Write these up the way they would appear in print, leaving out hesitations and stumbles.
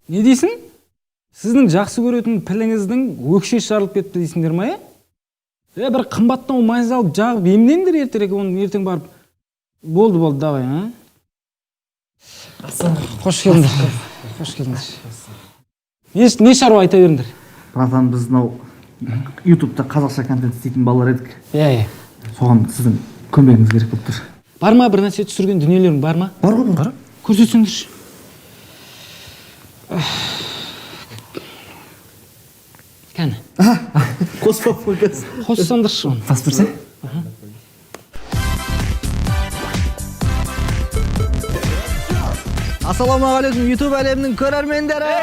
Не дейсің? Сіздің жақсы көретін піліңіздің өкшесі жарылып кетті дейсіңдер ма, бір қымбаттау майыз алып жағып емдеңдер ертерек, оны ертең барып. Болды, давай, Қош келдіңдер. Қош келдіңдер. Не шаруа айта беріңдер? Братан, біз ютубта қазақша контент істейтін балалар едік. Соған сіздің көмегіңіз керек болып тұр. Бар ма бір нәрсе түсірген дүниелерің бар ма? Бар ғой, бар. Көрсетсеңдерші. Кәні? Қоспап қойгаз. Қоссаңдаршы оны. Тас берсең? Ассалаумағалейкум, YouTube әлемінің көрермендері!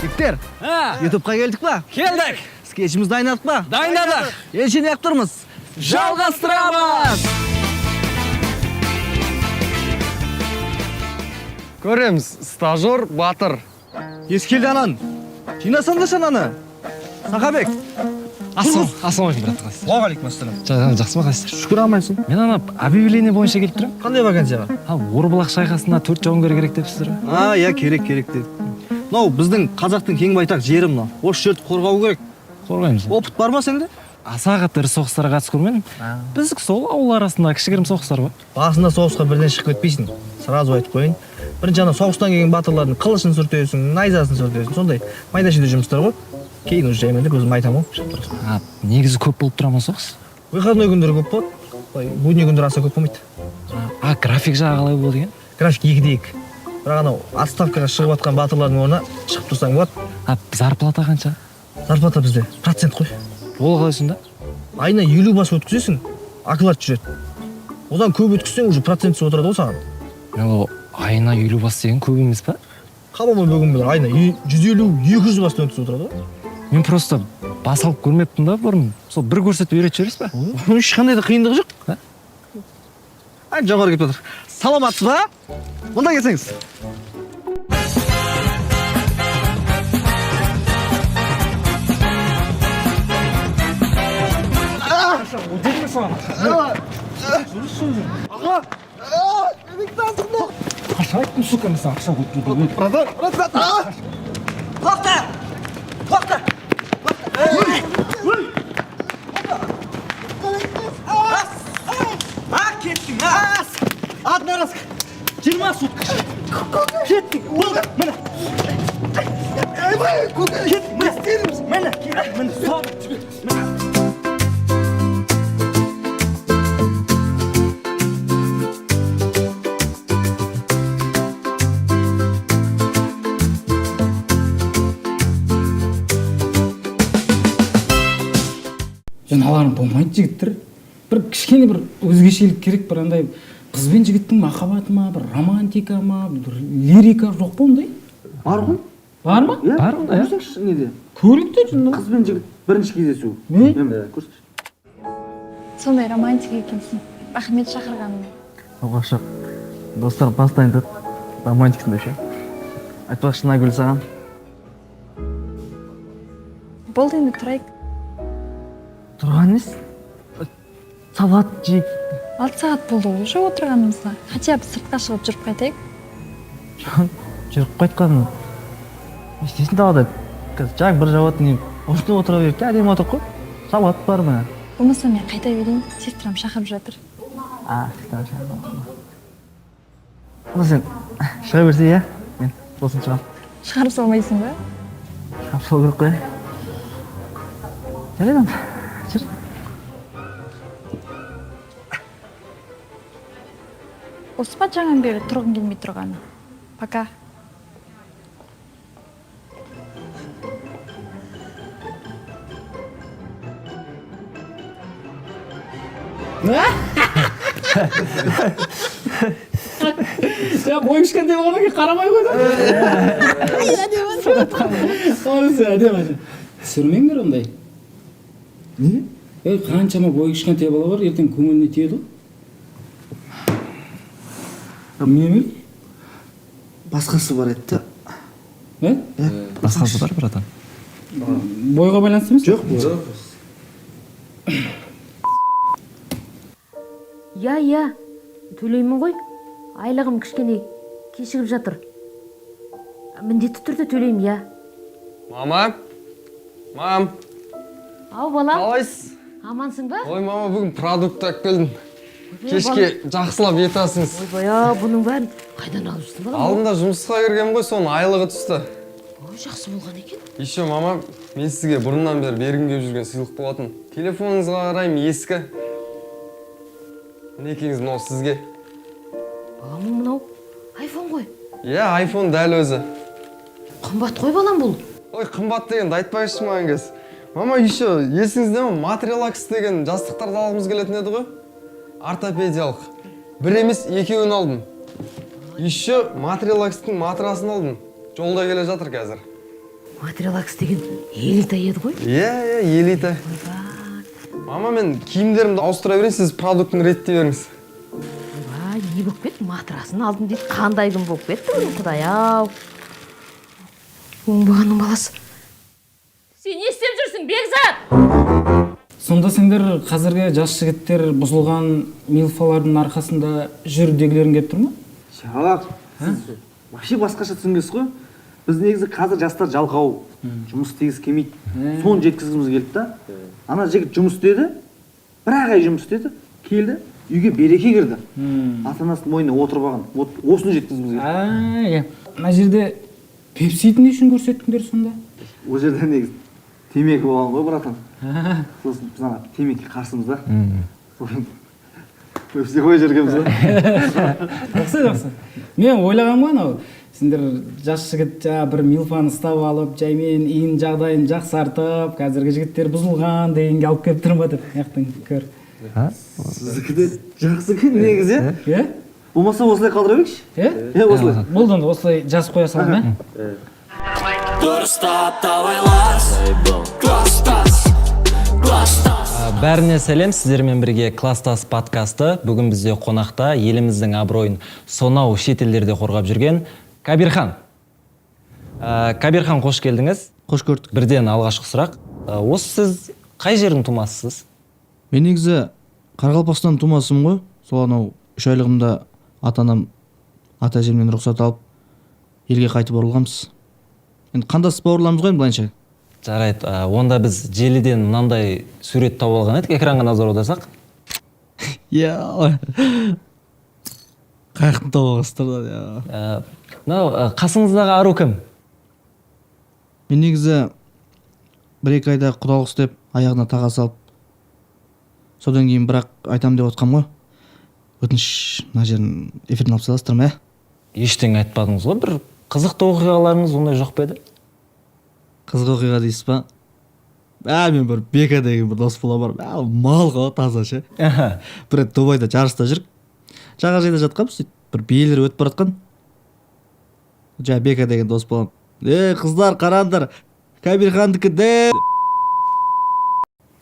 Жігіттер, YouTube'қа келдік па? Келдік! Скетчіміз дайындадық па? Дайындадық! Елші не тұрмыз? Жалғастырамыз! Көреміз, стажер батыр. Ескелді анан, жинасаңдар шананы. Сақабек. Ассалаумағалейкум, брат, қалайсыз? Уағалейкум ассалам. Жақсы ма, қалайсыздар? Шүкір амайсың. Мен ана объявление бойынша келіп тұрмын. Қандай вакансияға? Орбұлақ шайқасына 4 жауынгер керек депсіздер. Иә, керек деді. Біздің қазақтың кең байтақ жері мынау. Осы жерді қорғау керек. Қорғаймыз. Опыт бар ма сенде? Аса қатты соғыстарға қатысып көрмедім. Біздік сол ауыл арасында кішігірім соғыстар бар. Басында соғысқа бірден шығып кетпейсің. Сразу айтып қойын. Бірінші ана соғыстан келген батырлардың қылышын сүртесің, найзасын сүртесің. Сондай майда-шүйде жұмыстар ғой. Кейін уже жаймендік өзім айтамын ғой. Негізі көп болып тұра ма соғыс? Выходной күндері көп болады. Будний күндері аса көп болмайды. График жағы қалай болады екен? График 2-де-2. Бірақ анау отставкаға шығып жатқан батырлардың орнына шығып тұрсаң болады. Зарплата қанша? Зарплата бізде процент қой. Ол қалай сонда? Айына 50 бас өткізесің, оклад жүреді. Одан көп өткізсең уже процентсіз отырады ғой саған. Айына 50 бас деген көп емес па? Қабамай бөгінбелер айына 150-200 бастан өткізіп отырады ғой. Мен просто бас алып көрмеппін да бұрын. Сол бір көрсетіп үйретіп жібересіз ба? Ешқандай да қиындығы жоқ. Жоғары келіп жатыр. Саламатсыз ба? Мұнда келсеңіз. Қашайттың сука, мен ақша көтірді. Тоқта! Кеттің, адына раз 20 сутка. Кеттің, міне. Кеттің, міне. Жаналарым болмайды жігіттер. Бір кішкене бір өзгешелік керек, бір андай қыз бен жігіттің махаббаты ма, бір романтика ма, бір лирика жоқ па ондай? Бар ғой? Бар ма? Бар ондай. Көрсеңші неде? Көрейік те жында. Қыз бен жігіт бірінші кездесу. Не? Көрсеңші. Сондай романтик екенсің. Рахмет шақырғаныңа. Оғашық. Достар бас дайындады. Романтиксің деп ше. Айтпақшы Нагүл саған. Болды енді тұрайық. Тұрған емес? Салат жейік. 6 сағат болды уже отырғанымызға. Хотя бы сыртқа шығып жүріп қайтайық. Жүріп қайтқаным. Естесін далада. Жаңа бір жауатын не. Осында отыра беріп, әдемі отырып қой. Салат бар ма? Болмаса мен қайта берейін. Сестрам шақырып жатыр. Сестрам шақырып. Оны сен шыға берсе, иә? Мен сосын шығам. Шығарып салмайсың ба? Шығарып салу керек қой. Жарайды. Жүр. Осы па жаңан бері тұрғың келмей тұрғаны? Пока. Бой кішкентай болғаннан кейін қарамай қойды. Онысы әдемі. Түсірмеңдер ондай. Не? Қаншама бой кішкентай бала бар, ертең көңіліне тиеді ғой. Неме? Басқасы бар еді. Басқасы бар, братан. Бойға байланысты емес? Жоқ. Иә, төлеймін ғой. Айлығым кішкене кешігіп жатыр. Міндетті түрде төлеймін, я. Мама? Мам, Ау, балам, қалайсыз? амансың ба? Ой, мама, бүгін продукт алып келдім. Кешке жақсылап ет асыңыз. Ойбай, бұның бәрін қайдан алып жүрсің, балам? Алдында жұмысқа кірген ғой, соның айлығы түсті. Ой, жақсы болған екен. Еще, мама, мен сізге бұрыннан бері бергім келіп жүрген сыйлық болатын. Телефоныңызға қараймын, ескі. Мінекейіңіз мынау сізге. Баламның мынау айфон ғой. Иә, айфон дәл өзі. Қымбат қой, балам бұл. Ой, қымбат дегенді айтпайшы маған кез. Мама, еще есіңізде ме? Матрилакс деген жастықтарды алғымыз келетін еді ғой. Ортопедиялық. Бір емес, екеуін алдым. Еще Матрилакстың матрасын алдым. Жолда келе жатыр қазір. Матрилакс деген элита еді ғой. Иә, элита. Мама, мен киімдерімді ауыстыра берейін, сіз продуктын реттей беріңіз. Ойбай, не болып кетті? Матрасын алдым дейді. Қандай күн болып кетті бұның, құдай-ау. Оңбағанның баласы. Сен не істеп жүрсің, Бекзат? Сонда сендер қазіргі жас жігіттер бұзылған милфалардың арқасында жүрдегілерің келіп тұр ма? Шалақ, сіз вообще басқаша түсінгенсіз ғой. Біз негізі қазір жастар жалқау, жұмыс істегісі келмейді. Соны жеткізгіміз келді да. Ана жігіт жұмыс істеді, бір ай жұмыс істеді, келді, үйге береке кірді. Ата-анасының мойнына отырып алған. Вот осыны жеткізгіміз келді. Иә. Мына жерде пепсиді не үшін көрсеттіңдер сонда? Ол жерде негізі темекі болған ғой, братан. Сосын біз ана темекі қарсымыз да. Пепси қой жергенбіз да. Жақсы. Мен ойлағам ғой, анау сендер жас жігіт бір милфаны ұстап алып, жаймен иін жағдайын жақсартып, қазіргі жігіттер бұзылған дегенге алып келіп тұрма деп, яқтың көр. Сіздікі де жақсы күн негізі. Иә? Болмаса осылай қалдыра берейікші. Иә, осылай. Болды, осылай жазып қоя салам, Бәріне сәлем, сіздермен бірге Класстас подкасты. Бүгін бізде қонақта еліміздің абыройын сонау шетелдерде қорғап жүрген Кабирхан. Кабирхан, қош келдіңіз. Қош көрдік. Бірден алғашқы сұрақ. Осы сіз қай жердің тумасысыз? Мен негізі Қарақалпақстан тумасымын ғой. Сол анау 3 айлығымда ата-анам ата әжемнен рұқсат алып елге қайтып оралғанбыз. Енді қандас бауырларымыз ғой былайынша. Жарайды, онда біз желіден мынандай сурет тауып алған едік, экранға назар аударсақ. Иә. Қаяқтан тауып алғансыздар да. Мынау қасыңыздағы ару кім? Мен негізі 1-2 айда құдалық істеп, аяғына таға салып, содан кейін бірақ айтам деп отқам ғой. Өтініш, мына жерін эфирден алып саласыздар ма? Ештеңе айтпадыңыз ғой, бір қызықты оқиғаларыңыз ондай жоқ па еді? Қызық оқиға дейсіз ба? Мен бір Бека деген бір дос бола бар. Мал ғой, таза ше. Бір рет Дубайда жарыста жүріп, жағажайда жатқанбыз, сөйтіп бір биелер өтіп баратқан. Бека деген дос болам. Қыздар, қараңдар, Кабирхандікі де.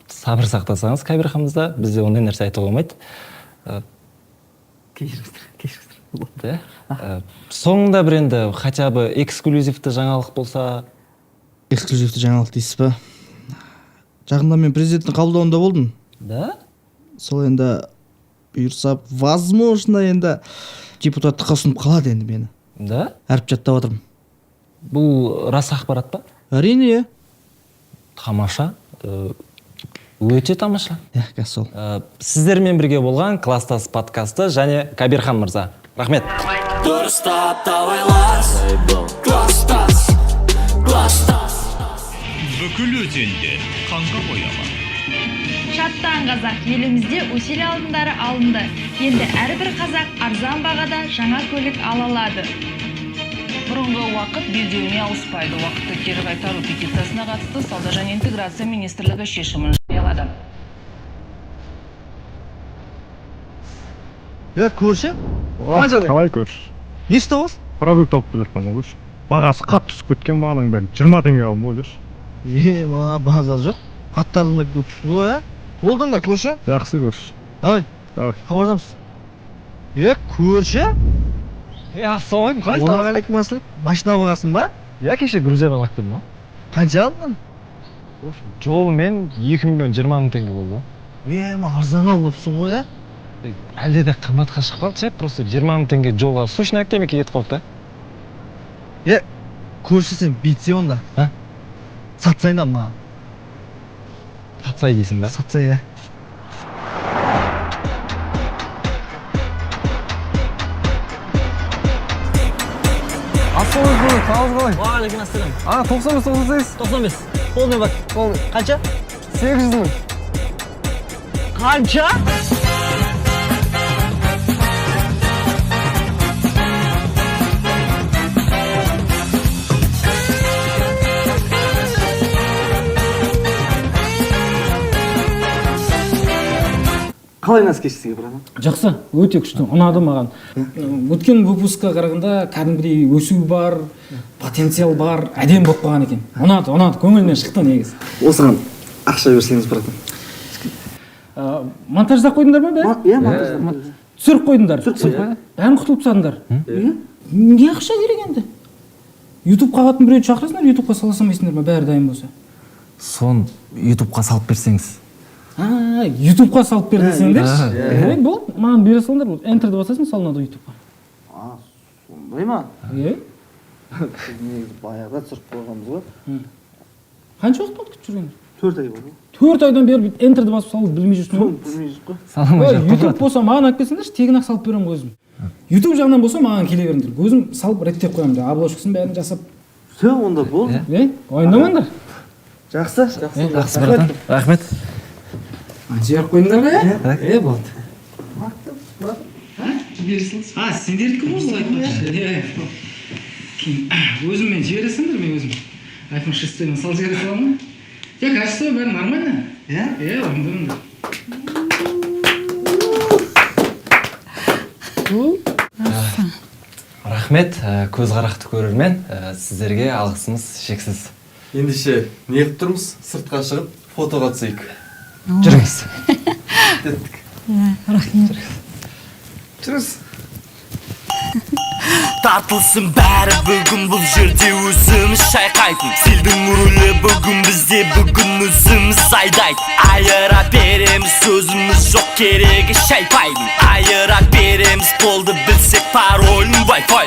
Сабыр сақтасаңыз Кабирханымызда, бізде ондай нәрсе айтуға болмайды. Кешіріңіздер. Соңында бір енді хотя бы эксклюзивті жаңалық болса. Эксклюзивті жаңалық дейсіз ба? Жақында мен президенттің қабылдауында болдым. Да? Сол енді бұйырса, возможно енді депутаттыққа ұсынып қалады енді мені. Да? Әріп жаттап отырмын. Бұл рас ақпарат па? Әрине. Тамаша. Өте тамаша. Қазір сол. Сіздермен бірге болған Класстас подкасты және Кабирхан мырза. Рахмет. Бүкіл өзенде қанға бояма. Шаттан қазақ, елімізде усилий алдындары алынды. Енді әрбір қазақ арзан бағада жаңа көлік ала алады. Бұрынғы уақыт белдеуіне ауыспайды. Уақытты кері қайтару петициясына қатысты Сауда және интеграция министрлігі шешімін жариялады. Көрші? Қалай көрші? Не істеп отырсың? Продукт алып келіп жүрмін. Бағасы қатты түсіп кеткен, бағаның бәрін 20 теңге алдым ғой жүрші. Маған бағасы жоқ. Хаттарыңды көп ғой, Болдың да көрші? Жақсы көрші. Давай. Хабарласамыз. Көрші? Ассалаумағалейкум, қалайсың? Уағалейкум ассалам. Машина бағасың ба? Кеше Грузиядан алып келдім. Қанша алдың? Жолымен 2 миллион 20 мың теңге болды. Арзан алыпсың ғой, әлде де қымбатқа шығып қалды ше, просто 20 мың теңге жолға сущный темекі кетіп қалды да. көрші сен бүйтсе онда сатсайын да маған. Сатсай дейсің ба? Сатсай, Ассалаумағалейкум, қалыңыз қалай? Уағалейкум ассалам. 95-98. 95. Қолмен бak. Қанша? 800 мың. Қанша? қалай наскеш сізге братан? Жақсы, өте күшті, ұнады маған. Өткен выпускқа қарағанда кәдімгідей өсу бар, потенциал бар, әдем болып қалған екен. Ұнады, көңілімнен шықты негізі. Осыған ақша берсеңіз братан. Монтаждап қойдыңдар ма бәрі? Иә, монтаждап. Түсіріп қойдыңдар. Бәрін құтылып тастадыңдар. Не ақша керек енді? YouTube қағатын біреуді шақырасыңдар, YouTube-қа сала салмайсыңдар ма, бәрі дайын болса? Сон YouTube-қа салып берсеңіз. YouTube-қа салып бер десеңдерші. Болды, маған бере салыңдар, Enter-ді басасың, салынады YouTube-қа. Сондай ма? Иә. Негізі баяғыда түсіріп қойғанбыз ғой. Қанша уақыт болды күтіп жүргендер? 4 ай болды. 4 айдан бері Enter-ді басып салуды білмей жүрсің ғой? Білмей жүрсіз ғой. Саламай жатыр. YouTube болса маған алып келсеңдерші, тегін ақ салып беремін өзім. YouTube жағынан болса маған келе беріңдер. Өзім салып реттеп қоямын, обложкасын бәрін жасап. Все, онда болды. Уайымдамаңдар. Жақсы. Жақсы братан. Рахмет. Жіберіп қойдыңдар ба? Болды. Сендердікі ғой бұл айтпақшы. Өзіммен жібере салыңдар, мен өзім. iPhone 6-тен сал жібере саламын. Качество бәрі нормально. Уайымдамаңдар. Рахмет, көзқарақты көрермен, сіздерге алғысымыз шексіз. Ендеше, не қып тұрмыз? Сыртқа шығып, фотоға түсейік. Жүріңіз. Кеттік. Рахмет. Жүріңіз. Тартылсын бәрі бүгін бұл жерде өзіміз шайқайтын. Сілдің рөлі бүгін бізде, бүгін өзіміз айдайтын. Айыра береміз, сөзіміз жоқ керегі шайпайтын. Айыра береміз, болды білсек паролін Wi-Fi.